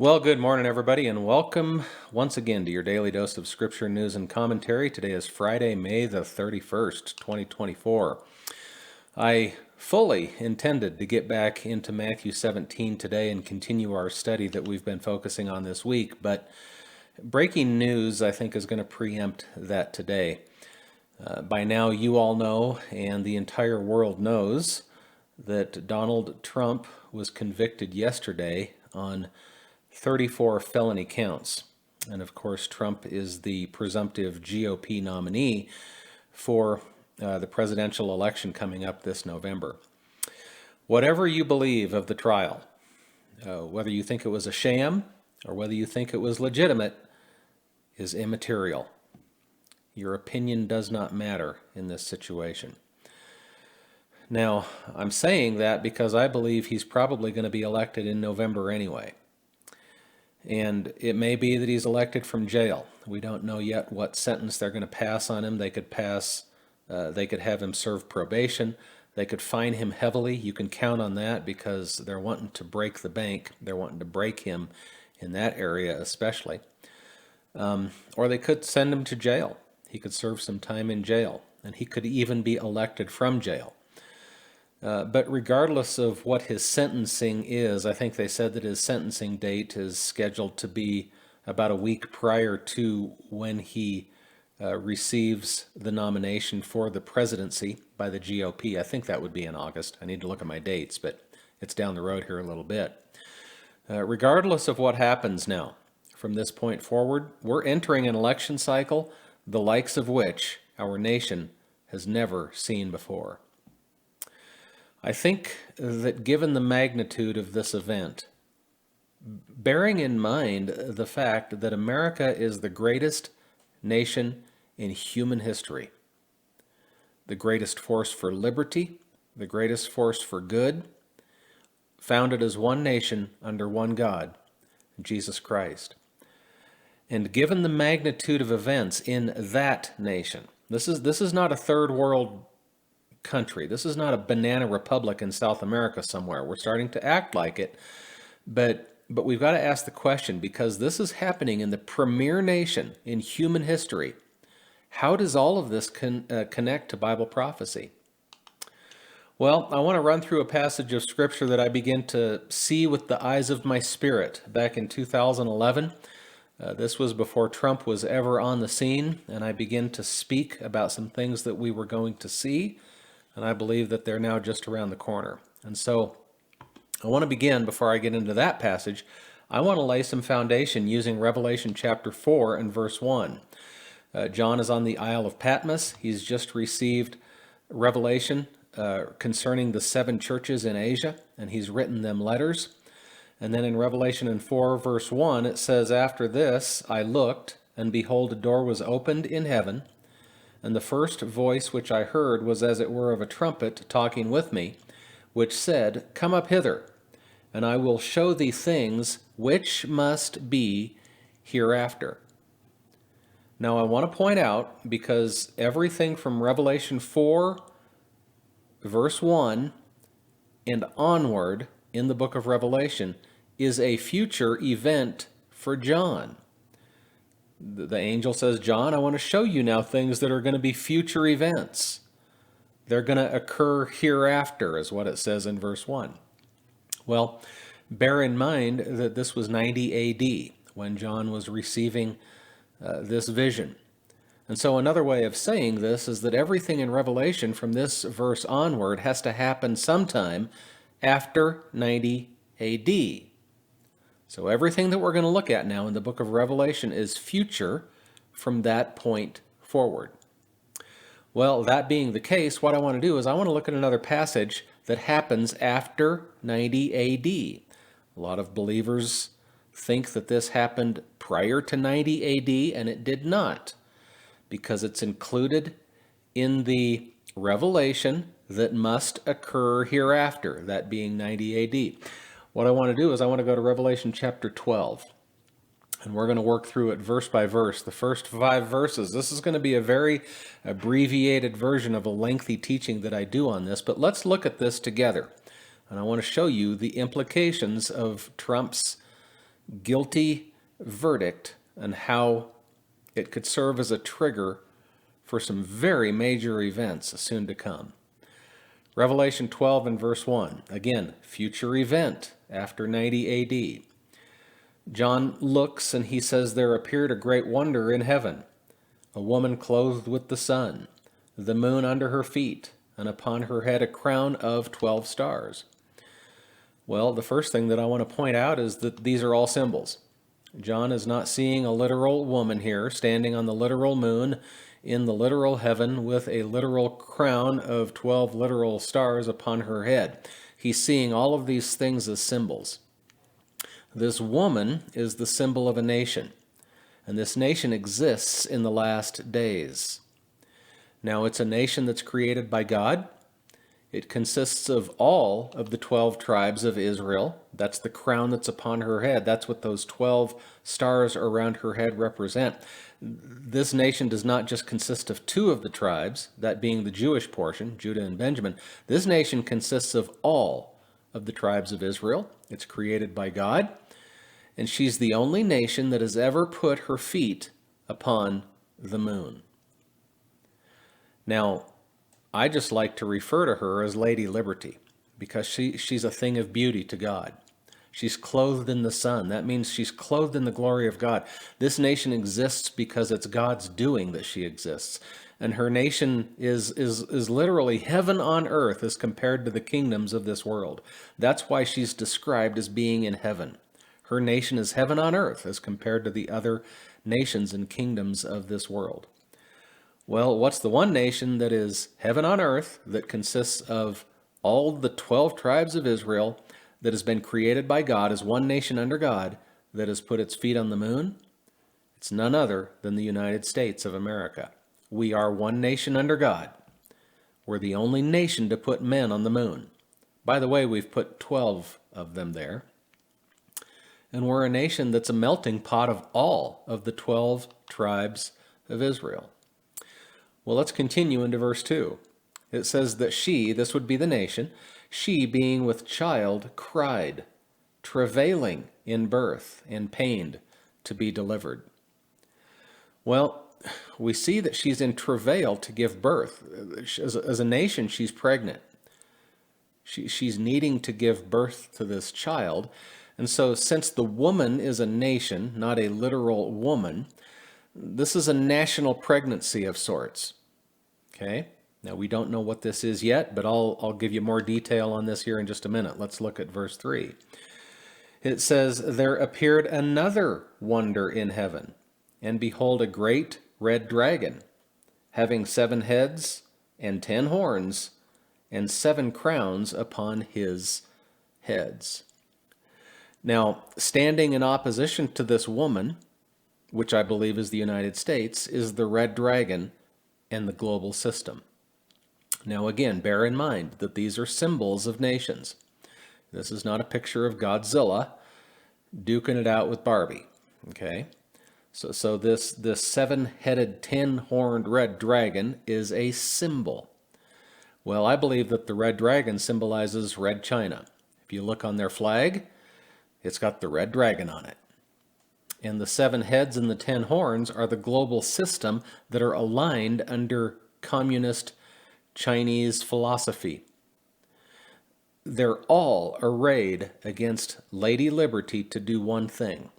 Well, good morning, everybody, and welcome once again to your daily dose of Scripture, news, and commentary. Today is Friday, May the 31st, 2024. I fully intended to get back into Matthew 17 today and continue our study that we've been focusing on this week, but breaking news, I think, is going to preempt that today. By now, you all know, and the entire world knows, that Donald Trump was convicted yesterday on 34 felony counts. And of course, Trump is the presumptive GOP nominee for the presidential election coming up this November. Whatever you believe of the trial, whether you think it was a sham or whether you think it was legitimate, is immaterial. Your opinion does not matter in this situation. Now, I'm saying that because I believe he's probably going to be elected in November anyway. And it may be that he's elected from jail. We don't know yet what sentence they're going to pass on him. They could have him serve probation. They could fine him heavily. You can count on that because they're wanting to break the bank. They're wanting to break him in that area especially. Or they could send him to jail. He could serve some time in jail, and he could even be elected from jail. But regardless of what his sentencing is, I think they said that his sentencing date is scheduled to be about a week prior to when he receives the nomination for the presidency by the GOP. I think that would be in August. I need to look at my dates, but it's down the road here a little bit. Regardless of what happens now, from this point forward, we're entering an election cycle, the likes of which our nation has never seen before. I think that given the magnitude of this event, bearing in mind the fact that America is the greatest nation in human history, the greatest force for liberty, the greatest force for good, founded as one nation under one God, Jesus Christ. And given the magnitude of events in that nation, this is not a third world country. This is not a banana republic in South America somewhere. We're starting to act like it, but we've got to ask the question, because this is happening in the premier nation in human history. How does all of this connect to Bible prophecy? Well, I want to run through a passage of Scripture that I begin to see with the eyes of my spirit back in 2011. This was before Trump was ever on the scene, and I began to speak about some things that we were going to see. And I believe that they're now just around the corner. And so I want to begin, before I get into that passage, I want to lay some foundation using Revelation chapter 4 and verse 1. John is on the Isle of Patmos. He's just received revelation concerning the 7 churches in Asia, and he's written them letters. And then in Revelation 4 verse 1, it says, "After this I looked, and behold, a door was opened in heaven. And the first voice which I heard was as it were of a trumpet talking with me, which said, Come up hither, and I will show thee things which must be hereafter." Now I want to point out, because everything from Revelation 4, verse 1, and onward in the book of Revelation is a future event for John. The angel says, John, I want to show you now things that are going to be future events. They're going to occur hereafter, is what it says in verse 1. Well, bear in mind that this was 90 AD when John was receiving this vision. And so another way of saying this is that everything in Revelation from this verse onward has to happen sometime after 90 AD. So everything that we're going to look at now in the book of Revelation is future from that point forward. Well, that being the case, what I want to do is I want to look at another passage that happens after 90 AD. A lot of believers think that this happened prior to 90 AD, and it did not, because it's included in the revelation that must occur hereafter, that being 90 AD. What I want to do is I want to go to Revelation chapter 12, and we're going to work through it verse by verse, the first 5 verses. This is going to be a very abbreviated version of a lengthy teaching that I do on this, but let's look at this together. And I want to show you the implications of Trump's guilty verdict and how it could serve as a trigger for some very major events soon to come. Revelation 12 and verse 1, again, future event after 90 AD. John looks and he says, "There appeared a great wonder in heaven, a woman clothed with the sun, the moon under her feet, and upon her head a crown of 12 stars." Well, the first thing that I want to point out is that these are all symbols. John is not seeing a literal woman here standing on the literal moon in the literal heaven with a literal crown of 12 literal stars upon her head. He's seeing all of these things as symbols. This woman is the symbol of a nation, and this nation exists in the last days. Now, it's a nation that's created by God. It consists of all of the 12 tribes of Israel. That's the crown that's upon her head. That's what those 12 stars around her head represent. This nation does not just consist of 2 of the tribes, that being the Jewish portion, Judah and Benjamin. This nation consists of all of the tribes of Israel. It's created by God, and she's the only nation that has ever put her feet upon the moon. Now, I just like to refer to her as Lady Liberty because she's a thing of beauty to God. She's clothed in the sun. That means she's clothed in the glory of God. This nation exists because it's God's doing that she exists. And her nation is literally heaven on earth as compared to the kingdoms of this world. That's why she's described as being in heaven. Her nation is heaven on earth as compared to the other nations and kingdoms of this world. Well, what's the one nation that is heaven on earth, that consists of all the 12 tribes of Israel, that has been created by God as one nation under God, that has put its feet on the moon? It's none other than the United States of America. We are one nation under God. We're the only nation to put men on the moon. By the way, we've put 12 of them there. And we're a nation that's a melting pot of all of the 12 tribes of Israel. Well, let's continue into verse 2. It says that she, this would be the nation, she being with child cried, travailing in birth and pained to be delivered. Well, we see that she's in travail to give birth. As a nation, she's pregnant. She's needing to give birth to this child. And so since the woman is a nation, not a literal woman, this is a national pregnancy of sorts. Okay? Now, we don't know what this is yet, but I'll give you more detail on this here in just a minute. Let's look at verse 3. It says, "There appeared another wonder in heaven, and behold, a great red dragon, having 7 heads and 10 horns, and 7 crowns upon his heads." Now, standing in opposition to this woman, which I believe is the United States, is the red dragon and the global system. Now again, bear in mind that these are symbols of nations. This is not a picture of Godzilla duking it out with Barbie. Okay? So this 7-headed, 10-horned red dragon is a symbol. Well, I believe that the red dragon symbolizes Red China. If you look on their flag, it's got the red dragon on it. And the 7 heads and the 10 horns are the global system that are aligned under communist Chinese philosophy. They're all arrayed against Lady Liberty to do one thing,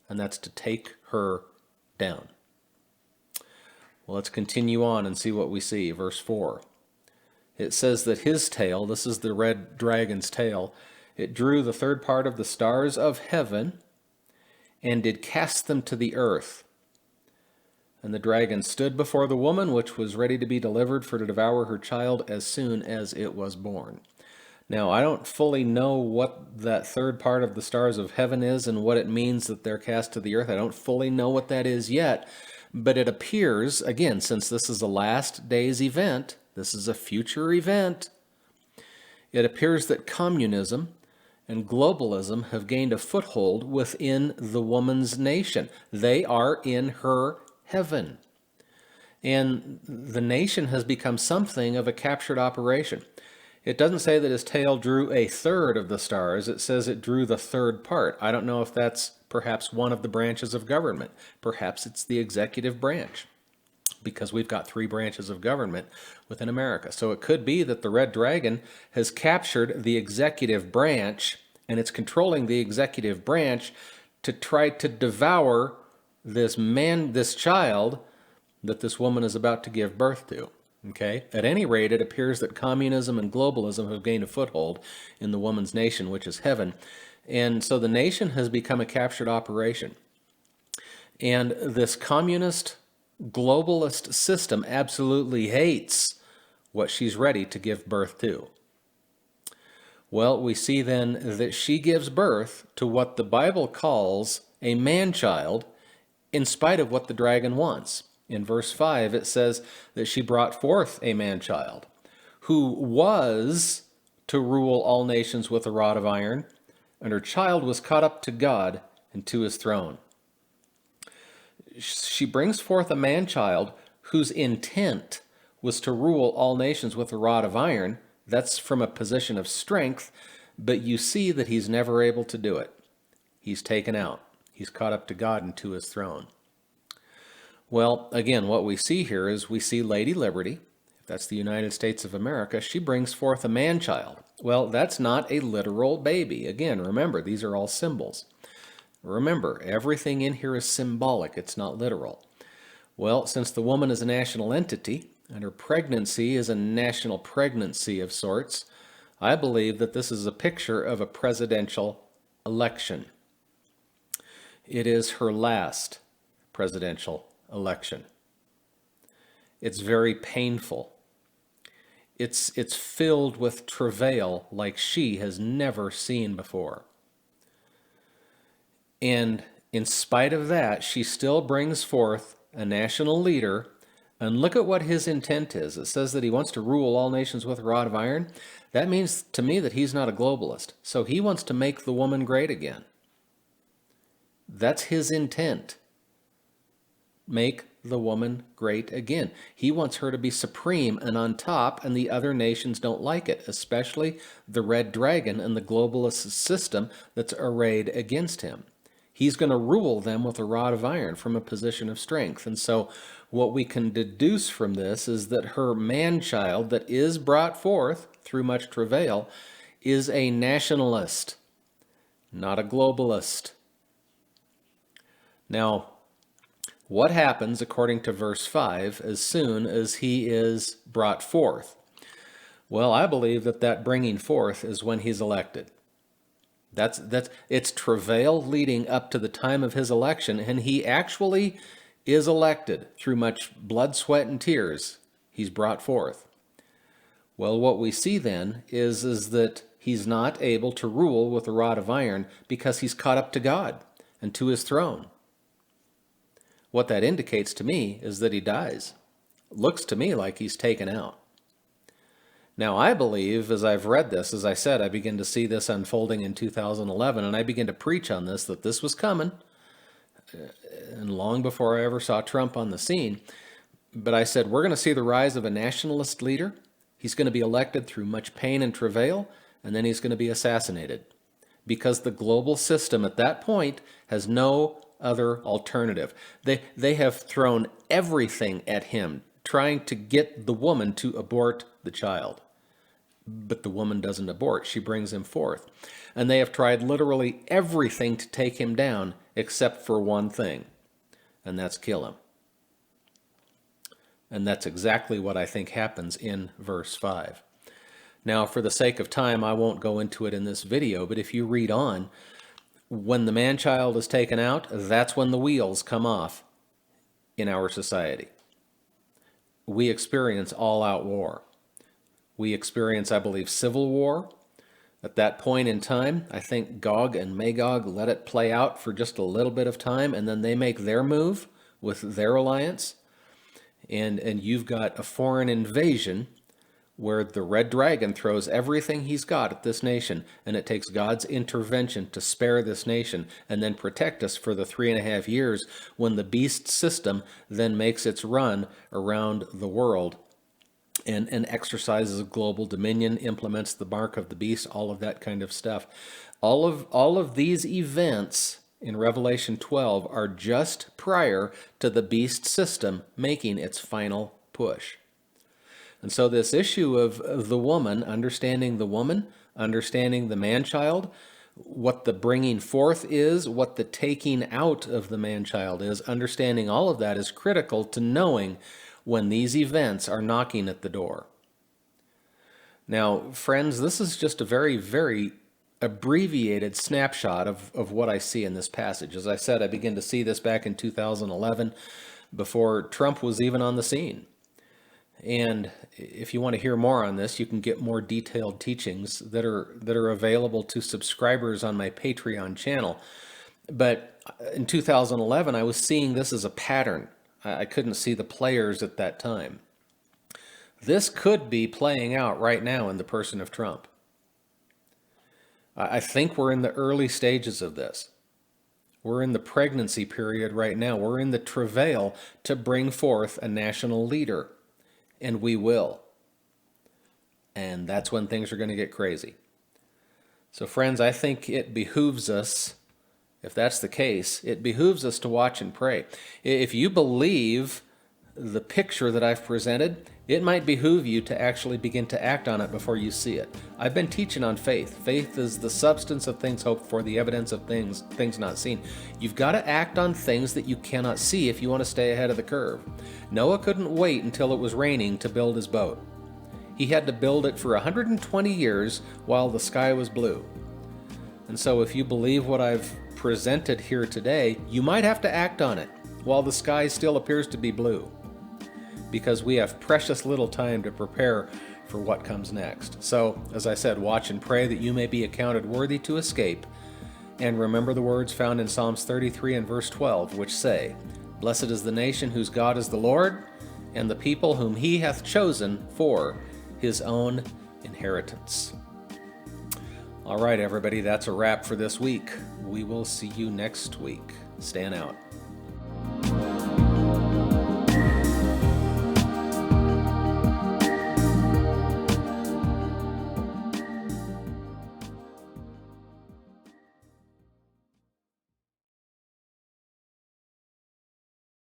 and that's to take her down. Well, let's continue on and see what we see. Verse 4. It says that his tail, this is the red dragon's tail, it drew the 3rd part of the stars of heaven and did cast them to the earth. And the dragon stood before the woman, which was ready to be delivered for to devour her child as soon as it was born. Now, I don't fully know what that 3rd part of the stars of heaven is and what it means that they're cast to the earth. I don't fully know what that is yet, but it appears, again, since this is a last days event, this is a future event, it appears that communism and globalism have gained a foothold within the woman's nation. They are in her heaven. And the nation has become something of a captured operation. It doesn't say that his tail drew a 3rd of the stars. It says it drew the 3rd part. I don't know if that's perhaps one of the branches of government. Perhaps it's the executive branch, because we've got 3 branches of government within America. So it could be that the red dragon has captured the executive branch, and it's controlling the executive branch to try to devour this child that this woman is about to give birth to. Okay? At any rate, it appears that communism and globalism have gained a foothold in the woman's nation, which is heaven. And so the nation has become a captured operation. And this communist globalist system absolutely hates what she's ready to give birth to. Well, we see then that she gives birth to what the Bible calls a man-child, in spite of what the dragon wants. In verse 5, it says that she brought forth a man-child who was to rule all nations with a rod of iron, and her child was caught up to God and to his throne. She brings forth a man-child whose intent was to rule all nations with a rod of iron. That's from a position of strength, but you see that he's never able to do it. He's taken out. He's caught up to God and to his throne. Well, again, what we see here is we see Lady Liberty, if that's the United States of America, she brings forth a man-child. Well, that's not a literal baby. Again, remember, these are all symbols. Remember, everything in here is symbolic. It's not literal. Well, since the woman is a national entity, and her pregnancy is a national pregnancy of sorts, I believe that this is a picture of a presidential election. It is her last presidential election. It's very painful. It's filled with travail like she has never seen before. And in spite of that, she still brings forth a national leader. And look at what his intent is. It says that he wants to rule all nations with a rod of iron. That means to me that he's not a globalist. So he wants to make the woman great again. That's his intent. Make the woman great again. He wants her to be supreme and on top, and the other nations don't like it, especially the red dragon and the globalist system that's arrayed against him. He's going to rule them with a rod of iron from a position of strength. And so what we can deduce from this is that her man-child that is brought forth through much travail is a nationalist, not a globalist. Now, what happens, according to verse 5, as soon as he is brought forth? Well, I believe that bringing forth is when he's elected. It's travail leading up to the time of his election, and he actually is elected through much blood, sweat, and tears. He's brought forth. Well, what we see then is that he's not able to rule with a rod of iron because he's caught up to God and to his throne. What that indicates to me is that he dies. Looks to me like he's taken out. Now, I believe, as I've read this, as I said, I begin to see this unfolding in 2011, and I begin to preach on this, that this was coming, and long before I ever saw Trump on the scene. But I said, we're going to see the rise of a nationalist leader. He's going to be elected through much pain and travail, and then he's going to be assassinated. Because the global system at that point has no other alternative. They have thrown everything at him, trying to get the woman to abort the child. But the woman doesn't abort. She brings him forth. And they have tried literally everything to take him down except for one thing, and that's kill him. And that's exactly what I think happens in verse 5. Now, for the sake of time, I won't go into it in this video, but if you read on, when the man-child is taken out, that's when the wheels come off in our society. We experience all-out war. We experience, I believe, civil war. At that point in time, I think Gog and Magog let it play out for just a little bit of time, and then they make their move with their alliance. And you've got a foreign invasion where the red dragon throws everything he's got at this nation, and it takes God's intervention to spare this nation and then protect us for the 3.5 years when the beast system then makes its run around the world and exercises global dominion, implements the mark of the beast, all of that kind of stuff. All of these events in Revelation 12 are just prior to the beast system making its final push. And so this issue of the woman, understanding the man-child, what the bringing forth is, what the taking out of the man-child is, understanding all of that is critical to knowing when these events are knocking at the door. Now, friends, this is just a very, very abbreviated snapshot of what I see in this passage. As I said, I began to see this back in 2011, before Trump was even on the scene. And if you want to hear more on this, you can get more detailed teachings that are available to subscribers on my Patreon channel. But in 2011, I was seeing this as a pattern. I couldn't see the players at that time. This could be playing out right now in the person of Trump. I think we're in the early stages of this. We're in the pregnancy period right now. We're in the travail to bring forth a national leader. And we will. And that's when things are going to get crazy. So friends, I think it behooves us, if that's the case, it behooves us to watch and pray. If you believe the picture that I've presented, it might behoove you to actually begin to act on it before you see it. I've been teaching on faith. Faith is the substance of things hoped for, the evidence of things not seen. You've got to act on things that you cannot see if you want to stay ahead of the curve. Noah couldn't wait until it was raining to build his boat. He had to build it for 120 years while the sky was blue. And so if you believe what I've presented here today, you might have to act on it while the sky still appears to be blue, because we have precious little time to prepare for what comes next. So, as I said, watch and pray that you may be accounted worthy to escape. And remember the words found in Psalms 33 and verse 12, which say, "Blessed is the nation whose God is the Lord, and the people whom he hath chosen for his own inheritance." All right, everybody, that's a wrap for this week. We will see you next week. Stand out.